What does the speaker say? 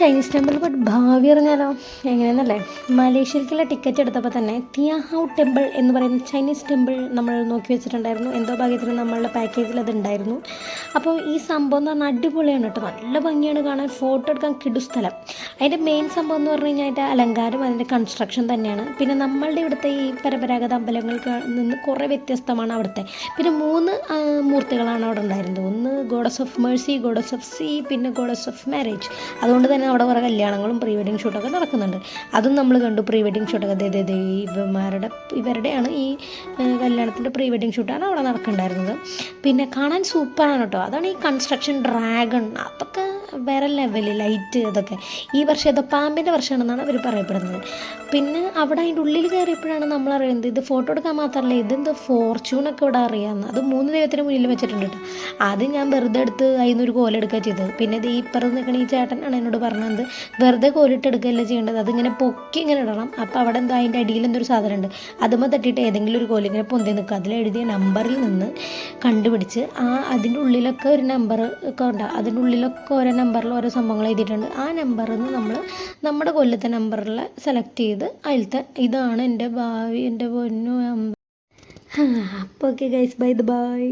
Chinese temple but ഭാവി അറിഞ്ഞാലോ എങ്ങനെയെന്നല്ലേ. മലേഷ്യയിലേക്കുള്ള ticket എടുത്തപ്പോൾ തന്നെ തിയാഹൗ ടെമ്പിൾ എന്ന് പറയുന്ന ചൈനീസ് ടെമ്പിൾ നമ്മൾ നോക്കി വെച്ചിട്ടുണ്ടായിരുന്നു. എന്തോ ഭാഗ്യത്തിന് നമ്മളുടെ പാക്കേജിൽ അത് ഉണ്ടായിരുന്നു. അപ്പോൾ ഈ സംഭവം എന്ന് പറഞ്ഞാൽ അടിപൊളിയാണ് കേട്ടോ, നല്ല ഭംഗിയാണ് കാണാൻ, ഫോട്ടോ എടുക്കാൻ കിടു സ്ഥലം. അതിൻ്റെ മെയിൻ സംഭവം എന്ന് പറഞ്ഞു കഴിഞ്ഞാൽ അതിൻ്റെ അലങ്കാരം, അതിൻ്റെ കൺസ്ട്രക്ഷൻ തന്നെയാണ്. പിന്നെ നമ്മളുടെ ഇവിടുത്തെ ഈ പരമ്പരാഗത അമ്പലങ്ങൾക്ക് നിന്ന് കുറേ വ്യത്യസ്തമാണ് അവിടുത്തെ. പിന്നെ 3 മൂർത്തികളാണ് അവിടെ ഉണ്ടായിരുന്നത്. ഒന്ന് goddess of Mercy, goddess of sea, പിന്നെ ഗോഡസ് ഓഫ് മാരേജ്. അതുകൊണ്ട് തന്നെ അവിടെ കുറേ കല്യാണങ്ങളും പ്രീ വെഡിങ് ഷൂട്ടൊക്കെ നടക്കുന്നുണ്ട്. അതും നമ്മൾ കണ്ടു. പ്രീ വെഡിങ് ഷൂട്ടൊക്കെ ഇവരുടെയാണ് ഈ കല്യാണത്തിൻ്റെ പ്രീ വെഡിങ് ഷൂട്ടാണ് അവിടെ നടക്കുന്നുണ്ടായിരുന്നത്. പിന്നെ കാണാൻ സൂപ്പറാണ് കേട്ടോ. അതാണ് ഈ കൺസ്ട്രക്ഷൻ, ഡ്രാഗൺ, അതൊക്കെ വേറെ ലെവല്, ലൈറ്റ്, അതൊക്കെ ഈ വർഷം ഏതോ പാമ്പിൻ്റെ വർഷമാണെന്നാണ് അവർ പറയപ്പെടുന്നത്. പിന്നെ അവിടെ അതിൻ്റെ ഉള്ളിൽ കയറിയപ്പോഴാണ് നമ്മൾ അറിയുന്നത് ഇത് ഫോട്ടോ എടുക്കാൻ മാത്രമല്ല, ഇതെന്തോ ഫോർച്യൂണൊക്കെ ഇവിടെ അറിയാമെന്ന്. അത് 3 ദൈവത്തിന് മുന്നിൽ വെച്ചിട്ടുണ്ട് കേട്ടോ. ആദ്യം ഞാൻ വെറുതെ എടുത്ത് അതിനൊരു കോലെടുക്കുക ചെയ്തത്. പിന്നെ ഇത് ഈ ഇപ്പുറത്ത് നിൽക്കണ ഈ ചേട്ടനാണ് എന്നോട് പറഞ്ഞത് വെറുതെ കോലിട്ട് എടുക്കുകയല്ല ചെയ്യേണ്ടത്, അതിങ്ങനെ പൊക്കി ഇങ്ങനെ ഇടണം. അപ്പോൾ അവിടെ എന്തോ അതിൻ്റെ അടിയിൽ എന്തൊരു സാധനം ഉണ്ട്, അതുമ്പോൾ തട്ടിയിട്ട് ഏതെങ്കിലും ഒരു കോലിങ്ങനെ പൊന്തി നിൽക്കുക. അതിലെഴുതിയ നമ്പറിൽ നിന്ന് കണ്ടുപിടിച്ച് അതിൻ്റെ ഉള്ളിലൊക്കെ ഒരു നമ്പർ ഒക്കെ ഉണ്ടാകും. അതിൻ്റെ ഉള്ളിലൊക്കെ ഓരോ നമ്പറിൽ ഓരോ സംഭവങ്ങൾ എഴുതിയിട്ടുണ്ട്. ആ നമ്പറിൽ നിന്ന് നമ്മൾ നമ്മുടെ കൊല്ലത്തെ നമ്പറിൽ സെലക്ട് ചെയ്ത് അതിലത്തെ ഇതാണ് എൻ്റെ ഭാവി, എൻ്റെ പൊന്നു. അപ്പോൾ ഓക്കെ ഗൈസ്, ബൈ.